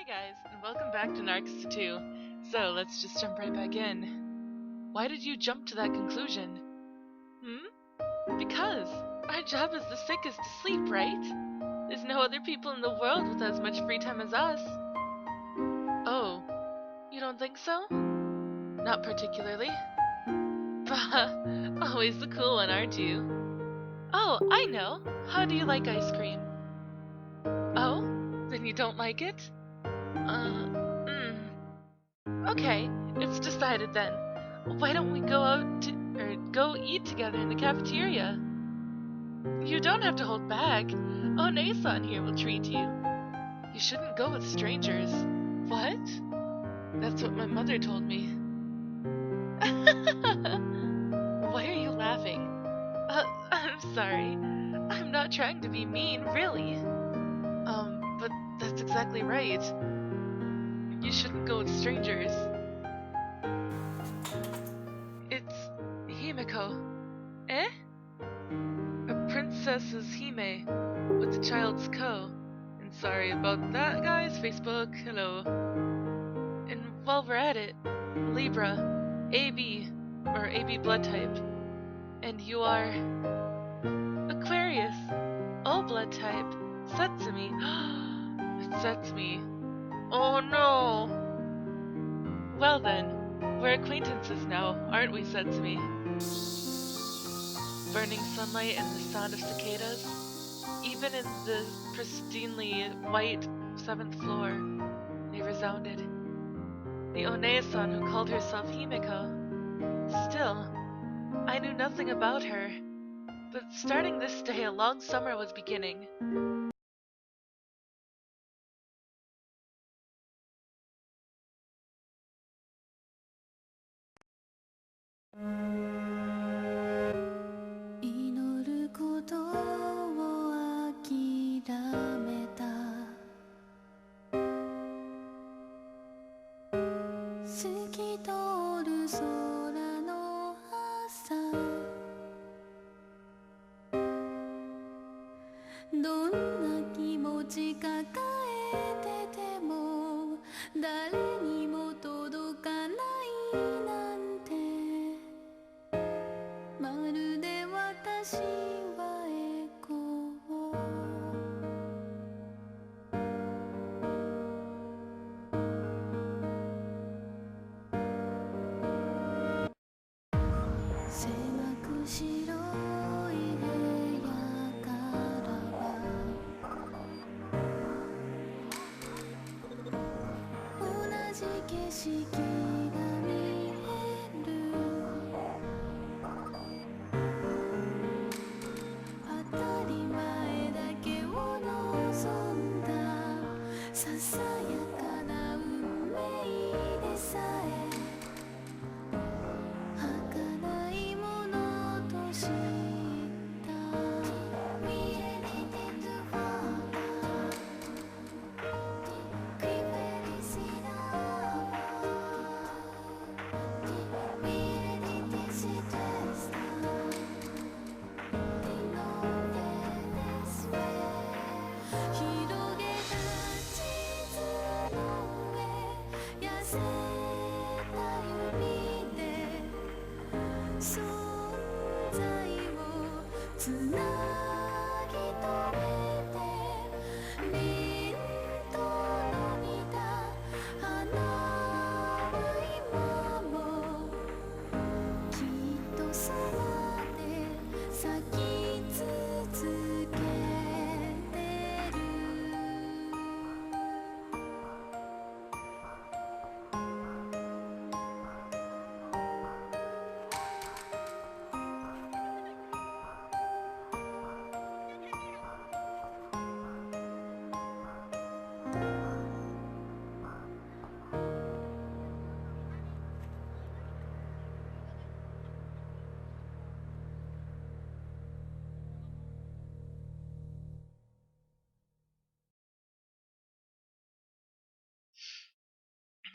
Hey guys, and welcome back to Narcissu. So let's just jump right back in. Why did you jump to that conclusion? Because our job as the sick is to sleep, right? There's no other people in the world with as much free time as us. Oh, you don't think so? Not particularly. Bah, always the cool one, aren't you? Oh, I know. How do you like ice cream? Oh, then you don't like it? Hmm. Okay, it's decided then. Why don't we go out to, or go eat together in the cafeteria? You don't have to hold back. Oh, Nason here will treat you. You shouldn't go with strangers. What? That's what my mother told me. Why are you laughing? I'm sorry. I'm not trying to be mean, really. But that's exactly right. You shouldn't go with strangers. It's Himeko. Eh? A princess's Hime with a child's Ko. And sorry about that, guys. Facebook, hello. And while we're at it, Libra, AB, or AB blood type. And you are Aquarius, O blood type, Setsumi. It's Setsumi. Oh no! Well then, we're acquaintances now, aren't we, Setsumi? Burning sunlight and the sound of cicadas. Even in the pristinely white 7th floor, they resounded. The Onesan who called herself Himeko. Still, I knew nothing about her. But starting this day, a long summer was beginning.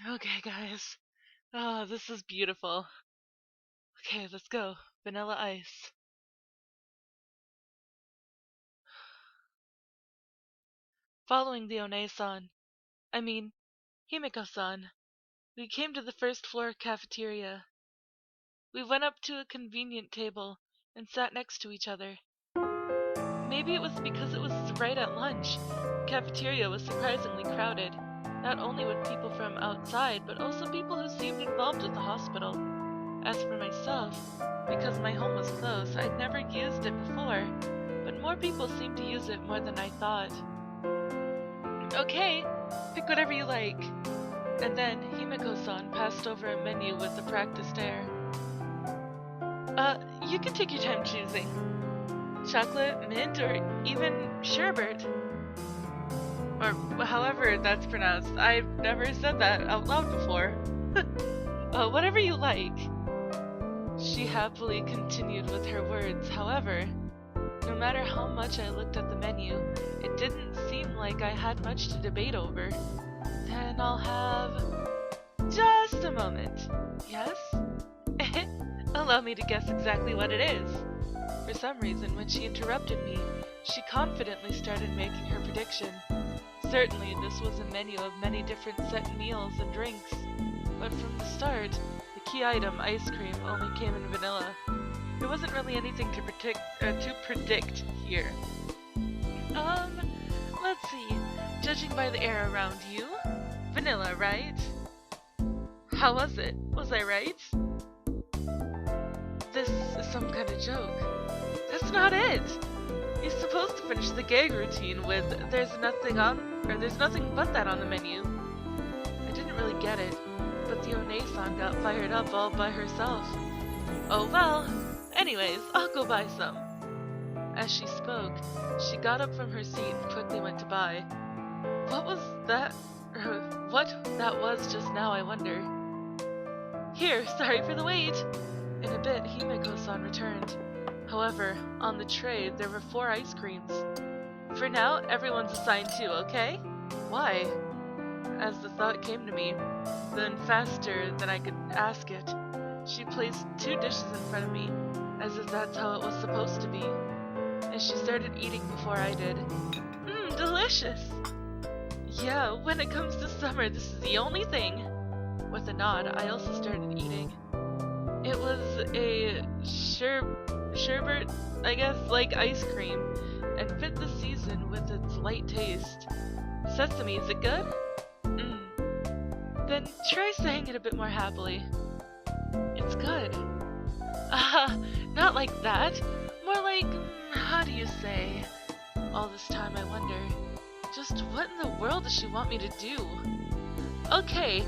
Okay, guys. Oh, this is beautiful. Okay, let's go. Vanilla ice. Following the Onesan, I mean, Himeko-san. We came to the first floor cafeteria. We went up to a convenient table and sat next to each other. Maybe it was because it was right at lunch. The cafeteria was surprisingly crowded, not only with people from outside, but also people who seemed involved with the hospital. As for myself, because my home was close, I'd never used it before, but more people seemed to use it more than I thought. Okay, pick whatever you like. And then Himeko-san passed over a menu with a practiced air. You can take your time choosing. Chocolate, mint, or even sherbet. Or however that's pronounced. I've never said that out loud before. Whatever you like. She happily continued with her words. However, no matter how much I looked at the menu, it didn't seem like I had much to debate over. Then I'll have... Just a moment. Yes? Allow me to guess exactly what it is. For some reason, when she interrupted me, she confidently started making her prediction. Certainly, this was a menu of many different set meals and drinks, but from the start, the key item, ice cream, only came in vanilla. There wasn't really anything to predict here. Let's see. Judging by the air around you, vanilla, right? How was it? Was I right? This is some kind of joke. That's not it! You're supposed to finish the gag routine with there's nothing but that on the menu. I didn't really get it, but the One-san got fired up all by herself. Oh well, anyways, I'll go buy some. As she spoke, she got up from her seat and quickly went to buy. What was that? What that was just now, I wonder. Here, sorry for the wait! In a bit, Himeko-san returned. However, on the tray, there were 4 ice creams. For now, everyone's assigned 2, okay? Why? As the thought came to me, then faster than I could ask it, she placed 2 dishes in front of me, as if that's how it was supposed to be. And she started eating before I did. Mmm, delicious! Yeah, when it comes to summer, this is the only thing! With a nod, I also started eating. It was a sherbet, I guess, like ice cream, and fit the season with its light taste. Setsumi, is it good? Then try saying it a bit more happily. It's good. Not like that. More like, how do you say? All this time I wonder, just what in the world does she want me to do? Okay,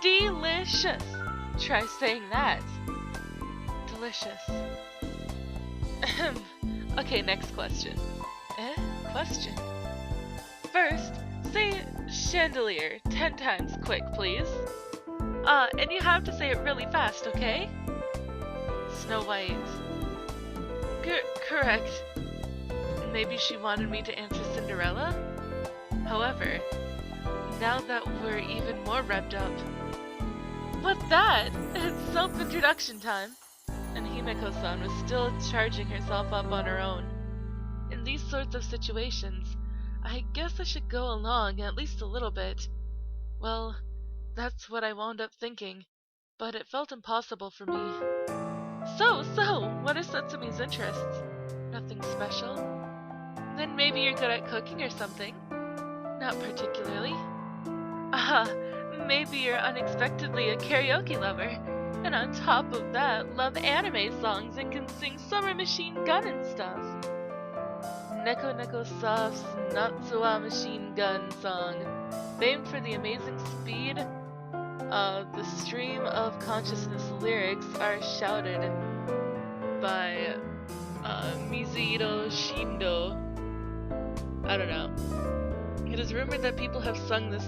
delicious. Try saying that. Delicious. Okay, next question. Question. First, say chandelier 10 times quick, please. And you have to say it really fast, okay? Snow White. Correct. Maybe she wanted me to answer Cinderella? However, now that we're even more revved up. What's that? It's self-introduction time. And Himeko-san was still charging herself up on her own. In these sorts of situations, I guess I should go along at least a little bit. Well, that's what I wound up thinking, but it felt impossible for me. So, what are Setsumi's interests? Nothing special? Then maybe you're good at cooking or something? Not particularly. Maybe you're unexpectedly a karaoke lover, and on top of that, love anime songs and can sing Summer Machine Gun and stuff. Neko Neko Soft's Natsuwa Machine Gun song, famed for the amazing speed, the stream of consciousness lyrics are shouted by Mizuhiro Shindo. I don't know. It is rumored that people have sung the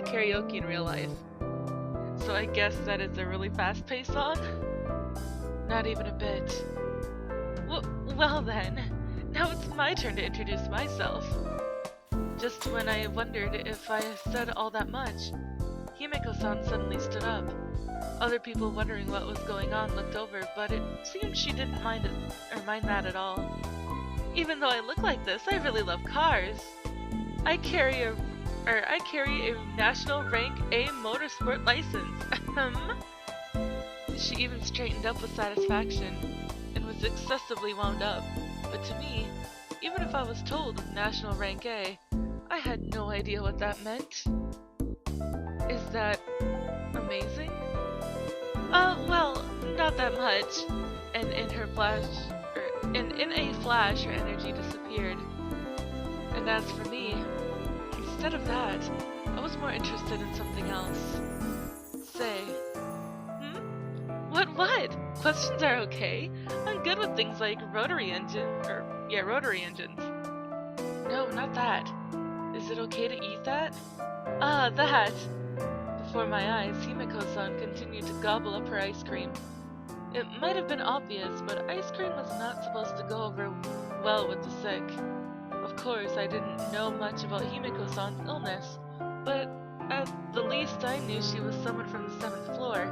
karaoke in real life. So I guess that it's a really fast-paced song? Not even a bit. Well then, now it's my turn to introduce myself. Just when I wondered if I said all that much, Himeko-san suddenly stood up. Other people wondering what was going on looked over, but it seemed she didn't mind that at all. Even though I look like this, I really love cars. I carry a I carry a national rank A motorsport license. She even straightened up with satisfaction, and was excessively wound up. But to me, even if I was told national rank A, I had no idea what that meant. Is that amazing? Well, not that much. And in a flash, her energy disappeared. And as for me, instead of that, I was more interested in something else. Say, What? Questions are okay. I'm good with things like rotary engines. No, not that. Is it okay to eat that? Ah, that! Before my eyes, Himiko-san continued to gobble up her ice cream. It might have been obvious, but ice cream was not supposed to go over well with the sick. Of course, I didn't know much about Himiko-san's illness, but at the least I knew she was someone from the 7th floor.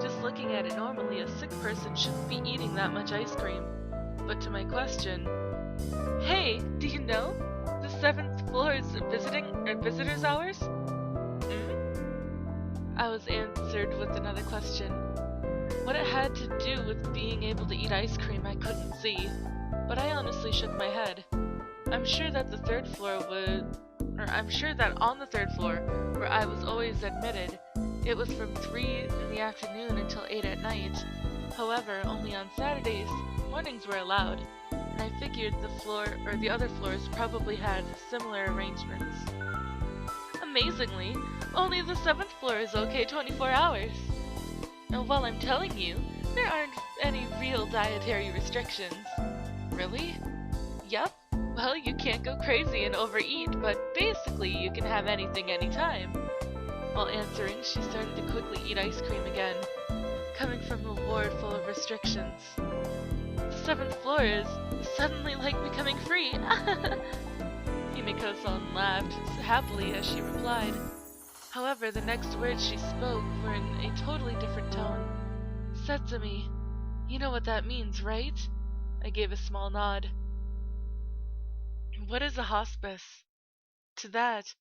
Just looking at it normally, a sick person shouldn't be eating that much ice cream. But to my question, hey, do you know? The 7th floor is visitors' hours? I was answered with another question. What it had to do with being able to eat ice cream I couldn't see, but I honestly shook my head. I'm sure that on the 3rd floor, where I was always admitted, it was from 3 in the afternoon until 8 at night. However, only on Saturdays, mornings were allowed, and I figured the other floors probably had similar arrangements. Amazingly, only the 7th floor is okay 24 hours. Now, while I'm telling you, there aren't any real dietary restrictions. Really? Yep. Well, you can't go crazy and overeat, but basically you can have anything anytime. While answering, she started to quickly eat ice cream again, coming from a ward full of restrictions. The 7th floor is suddenly like becoming free. Himiko-san laughed happily as she replied. However, the next words she spoke were in a totally different tone. Setsumi, you know what that means, right? I gave a small nod. What is a hospice? To that,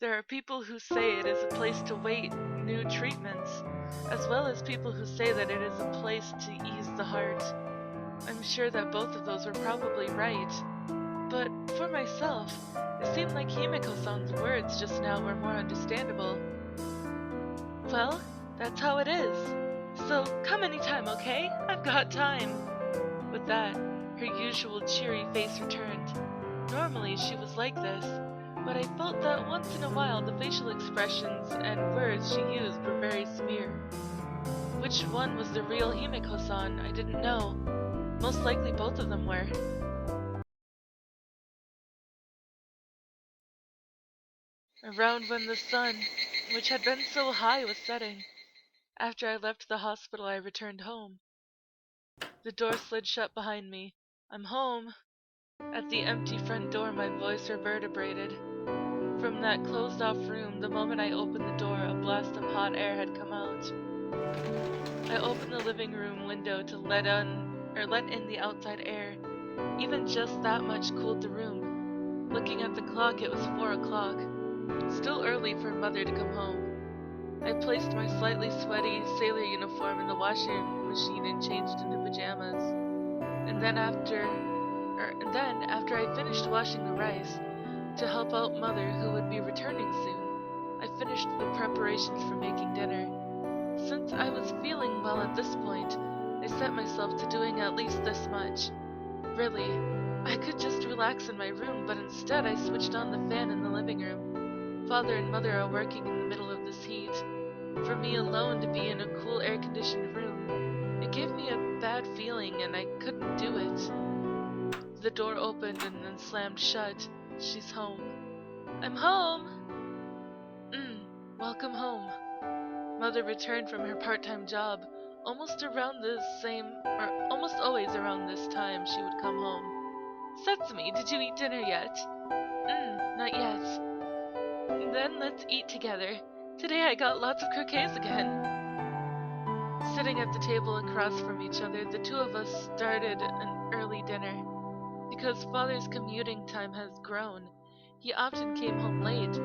there are people who say it is a place to wait new treatments, as well as people who say that it is a place to ease the heart. I'm sure that both of those were probably right. But for myself, it seemed like Himiko-san's words just now were more understandable. Well, that's how it is. So come anytime, okay? I've got time. With that, her usual cheery face returned. Normally she was like this, but I felt that once in a while the facial expressions and words she used were very severe. Which one was the real Himiko-san, I didn't know. Most likely both of them were. Around when the sun, which had been so high, was setting. After I left the hospital, I returned home. The door slid shut behind me. I'm home. At the empty front door, my voice reverberated. From that closed-off room, the moment I opened the door, a blast of hot air had come out. I opened the living room window to let in the outside air. Even just that much cooled the room. Looking at the clock, it was 4 o'clock. Still early for Mother to come home. I placed my slightly sweaty sailor uniform in the washing machine and changed into pajamas. And then after I finished washing the rice, to help out Mother, who would be returning soon, I finished the preparations for making dinner. Since I was feeling well at this point, I set myself to doing at least this much. Really, I could just relax in my room, but instead I switched on the fan in the living room. Father and Mother are working in the middle of this heat. For me alone to be in a cool air-conditioned room, it gave me a bad feeling and I couldn't do it. The door opened and then slammed shut. She's home. I'm home! Welcome home. Mother returned from her part-time job. Almost always around this time she would come home. Setsumi, did you eat dinner yet? Not yet. Then let's eat together. Today I got lots of croquets again. Sitting at the table across from each other, the two of us started an early dinner. Because Father's commuting time has grown, he often came home late,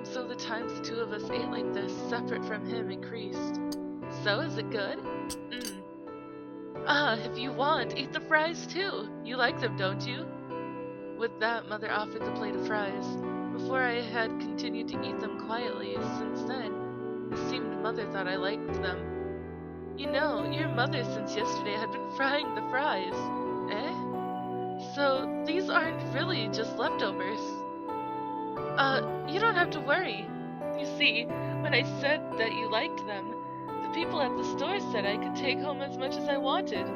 so the times the two of us ate like this, separate from him, increased. So, is it good? If you want, eat the fries too. You like them, don't you? With that, Mother offered the plate of fries. Before I had continued to eat them quietly, since then, it seemed Mother thought I liked them. You know, your mother since yesterday had been frying the fries. Eh? So, these aren't really just leftovers. You don't have to worry. You see, when I said that you liked them, the people at the store said I could take home as much as I wanted.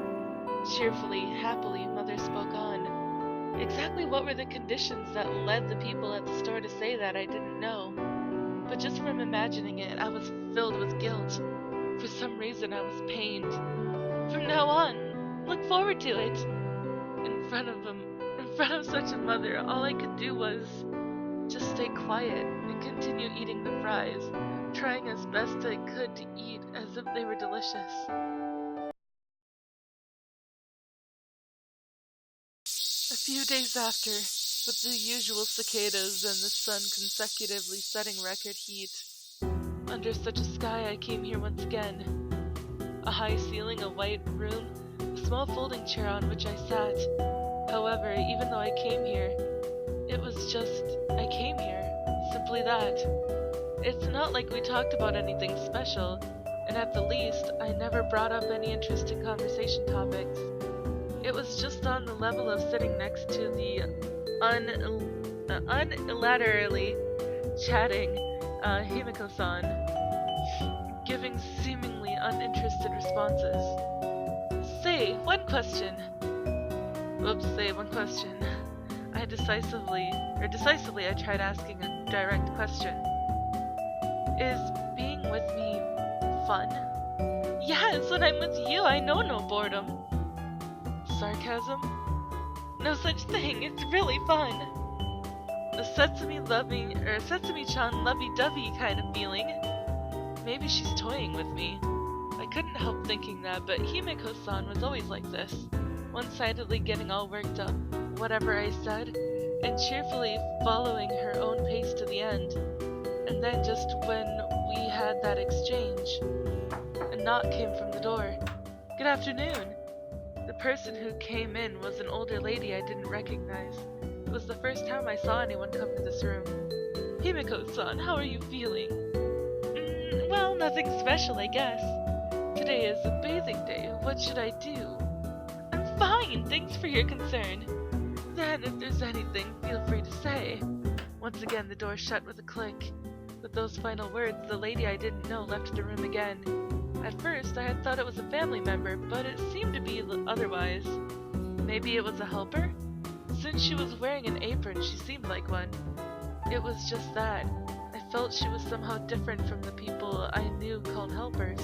Cheerfully, happily, Mother spoke on. Exactly what were the conditions that led the people at the store to say that I didn't know. But just from imagining it, I was filled with guilt. For some reason, I was pained. From now on, look forward to it. In front of such a mother, all I could do was just stay quiet and continue eating the fries, trying as best I could to eat as if they were delicious. A few days after, with the usual cicadas and the sun consecutively setting record heat, under such a sky I came here once again. A high ceiling, a white room, a small folding chair on which I sat. However, even though I came here, it was just, I came here. Simply that. It's not like we talked about anything special, and at the least, I never brought up any interesting conversation topics. It was just on the level of sitting next to the unilaterally chatting Himiko-san, giving seemingly uninterested responses. Say, one question. Decisively I tried asking a direct question. Is being with me fun? Yes, when I'm with you, I know no boredom. Sarcasm? No such thing, it's really fun. A Setsumi-chan lovey-dovey kind of feeling. Maybe she's toying with me. I couldn't help thinking that, but Himiko-san was always like this, one-sidedly getting all worked up, whatever I said, and cheerfully following her own pace to the end. And then just when we had that exchange, a knock came from the door. Good afternoon. The person who came in was an older lady I didn't recognize. It was the first time I saw anyone come to this room. Himiko-san, how are you feeling? Well, nothing special, I guess. Today is a bathing day. What should I do? I'm fine, thanks for your concern. Then, if there's anything, feel free to say. Once again, the door shut with a click. With those final words, the lady I didn't know left the room again. At first, I had thought it was a family member, but it seemed to be otherwise. Maybe it was a helper? Since she was wearing an apron, she seemed like one. It was just that. I felt she was somehow different from the people I knew called helpers.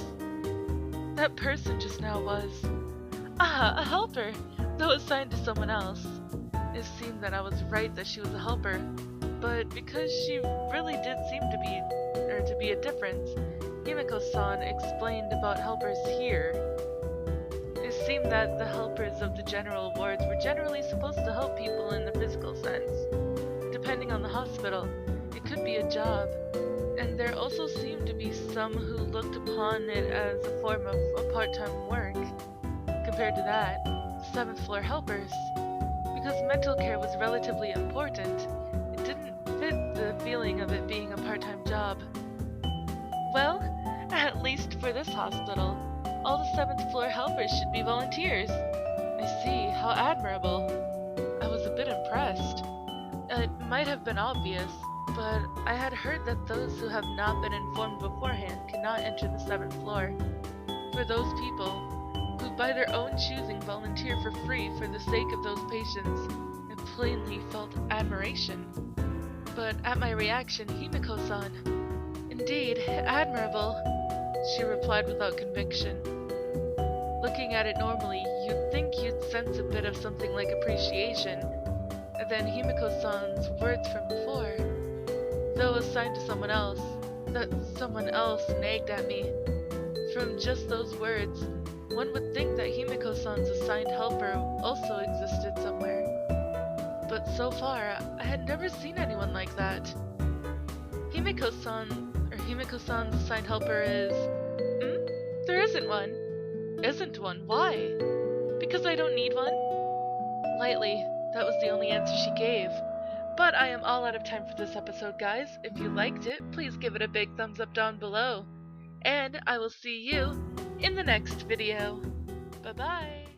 That person just now was... a helper, though assigned to someone else. It seemed that I was right that she was a helper, but because she really did seem to be a difference, Himiko-san explained about helpers here. It seemed that the helpers of the general wards were generally supposed to help people in the physical sense. Depending on the hospital, it could be a job, and there also seemed to be some who looked upon it as a form of a part-time work. Compared to that, 7th floor helpers. Because mental care was relatively important, it didn't fit the feeling of it being a part-time job. Well, at least for this hospital, all the 7th floor helpers should be volunteers. I see, how admirable. I was a bit impressed. It might have been obvious, but I had heard that those who have not been informed beforehand cannot enter the 7th floor. For those people who by their own choosing volunteer for free for the sake of those patients, I plainly felt admiration. But at my reaction, Himiko-san, indeed, admirable, she replied without conviction. Looking at it normally, you'd think you'd sense a bit of something like appreciation, and then Himiko-san's words from before. Though assigned to someone else, that someone else nagged at me. From just those words, one would think that Himiko-san's assigned helper also existed somewhere. But so far, I had never seen anyone like that. Himiko-san's assigned helper is... There isn't one. Isn't one? Why? Because I don't need one? Lightly, that was the only answer she gave. But I am all out of time for this episode, guys. If you liked it, please give it a big thumbs up down below. And I will see you in the next video. Bye-bye!